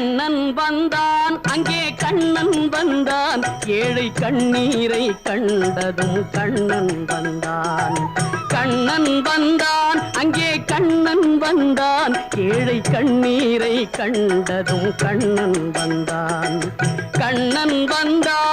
கண்ணன் வந்தான் அங்கே கண்ணன் வந்தான் ஏழை கண்ணீரை கண்டதும் கண்ணன் வந்தான். கண்ணன் வந்தான் அங்கே கண்ணன் வந்தான் ஏழை கண்ணீரை கண்டதும் கண்ணன் வந்தான். கண்ணன் வந்தான்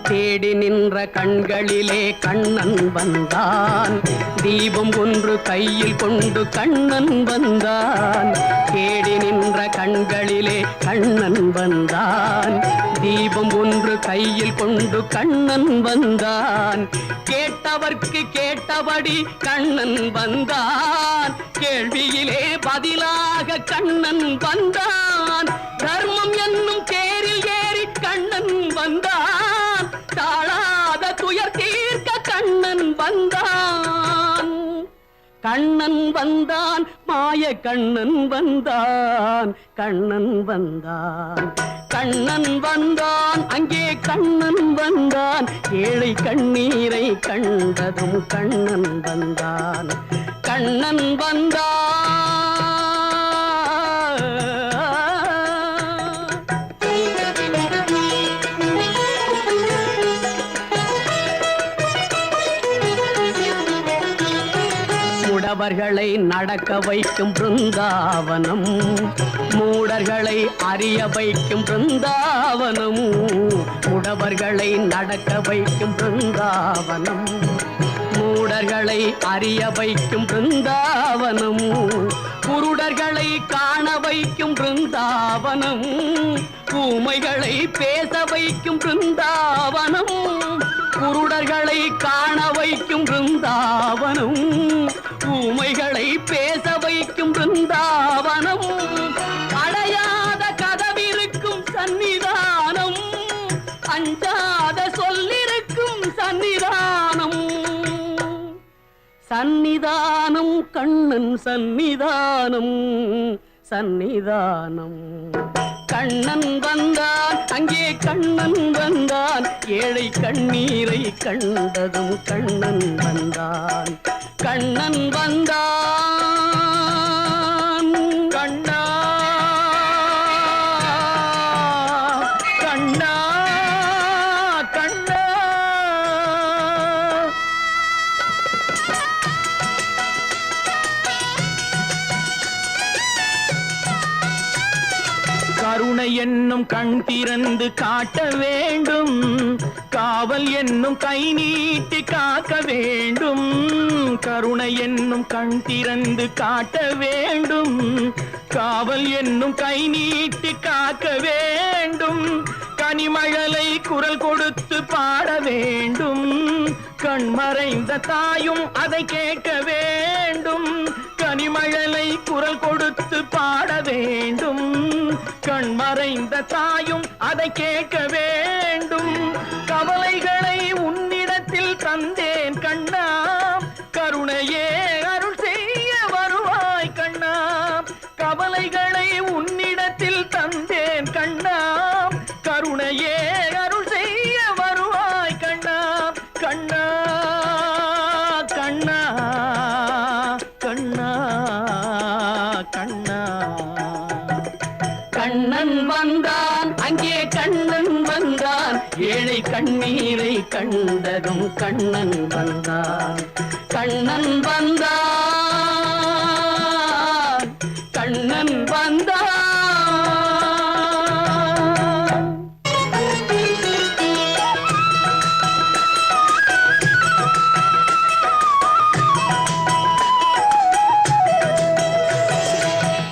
தேடி நின்ற கண்களிலே கண்ணன் வந்தான். தீபம் ஒன்று கையில் கொண்டு கண்ணன் வந்தான். தேடி நின்ற கண்களிலே கண்ணன் வந்தான். தீபம் ஒன்று கையில் கொண்டு கண்ணன் வந்தான். கேட்டவர்க்கு கேட்டபடி கண்ணன் வந்தான். கேள்வியிலே பதிலாக கண்ணன் வந்தான். தர்மம் என்னும் தேரில் ஏறி கண்ணன் வந்தான். தாழாத துயர் தீர்க்க கண்ணன் வந்தான். கண்ணன் வந்தான் மாய கண்ணன் வந்தான். கண்ணன் வந்தான் கண்ணன் வந்தான் அங்கே கண்ணன் வந்தான் ஏழை கண்ணீரை கண்டதும் கண்ணன் வந்தான். கண்ணன் வந்தான் முடவர்களை நடக்க வைக்கும் பிருந்தாவனம். மூடர்களை அறிய வைக்கும் பிருந்தாவனம். முடவர்களை நடக்க வைக்கும் பிருந்தாவனம். மூடர்களை அறிய வைக்கும் பிருந்தாவனம். குருடர்களை காண வைக்கும் பிருந்தாவனம். ஊமைகளை பேச வைக்கும் பிருந்தாவனம். குருடர்களை காண வைக்கும் பிருந்தாவனம். ஊமைகளை பேச வைக்கும் பிருந்தாவனம். அடையாத கதவிருக்கும் சன்னிதானம். அஞ்சாத சொல்லிருக்கும் சன்னிதானம். சன்னிதானம் கண்ணன் சன்னிதானம். சன்னிதானம் கண்ணன் வந்தான் அங்கே கண்ணன் வந்தான் ஏழை கண்ணீரை கண்டதும் கண்ணன் வந்தான். கண்ணன் வந்தான். கண்ணா கண்ணா கண்ணா கருணை என்னும் கண் திறந்து காட்ட வேண்டும். காவல் என்னும் கை நீட்டி காக்க வேண்டும். கருணை என்னும் கண் திறந்து காட்ட வேண்டும். காவல் என்னும் கை நீட்டி காக்க வேண்டும். கனிமழலை குரல் கொடுத்து பாட வேண்டும். கண்மறைந்த தாயும் அதை கேட்க வேண்டும். கனிமழலை குரல் கொடுத்து பாட வேண்டும். கண்மறைந்த தாயும் அதை கேட்க வேண்டும். கவலைகளை உன்னிடத்தில் தந்தேன் கண்ணா. கருணையே அருள் செய்ய வருவாய் கண்ணா. கவலைகளை உன்னிடத்தில் தந்தேன் கண்ணா. கருணையே அருள் செய்ய வருவாய் கண்ணா. கண்ணா கண்ணா கண்ணா கண்ணா. கண்ணன் வந்தான் அங்கே கண்ணன் வந்தான் ஏழை கண்ணீரை கண்டதும் கண்ணன் வந்தான். கண்ணன் வந்தான். கண்ணன் வந்தான்.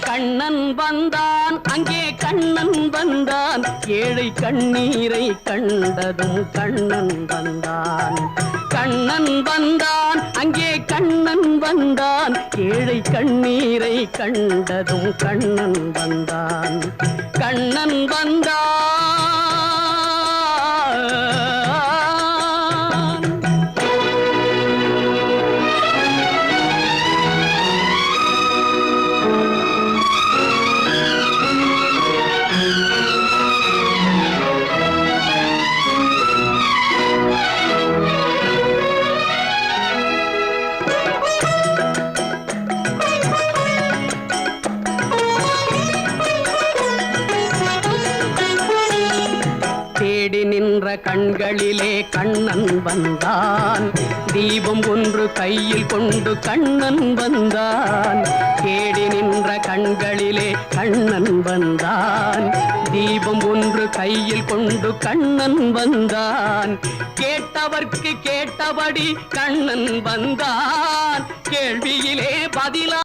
கண்ணன் வந்தான் வந்தான் அங்கே கண்ணன் வந்தான் ஏழை கண்ணீரை கண்டதும் கண்ணன் வந்தான் கண்ணன் வந்தான் அங்கே கண்ணன் வந்தான் ஏழை கண்ணீரை கண்டதும் கண்ணன் வந்தான் கண்ணன் வந்தான் தேடி நின்ற கண்களிலே கண்ணன் வந்தான் தீபம் ஒன்று கையில் கொண்டு கண்ணன் வந்தான் தேடி நின்ற கண்களிலே கண்ணன் வந்தான் தீபம் ஒன்று கையில் கொண்டு கண்ணன் வந்தான் கேட்டவர்க்கு கேட்டபடி கண்ணன் வந்தான் கேள்வியிலே பதிலா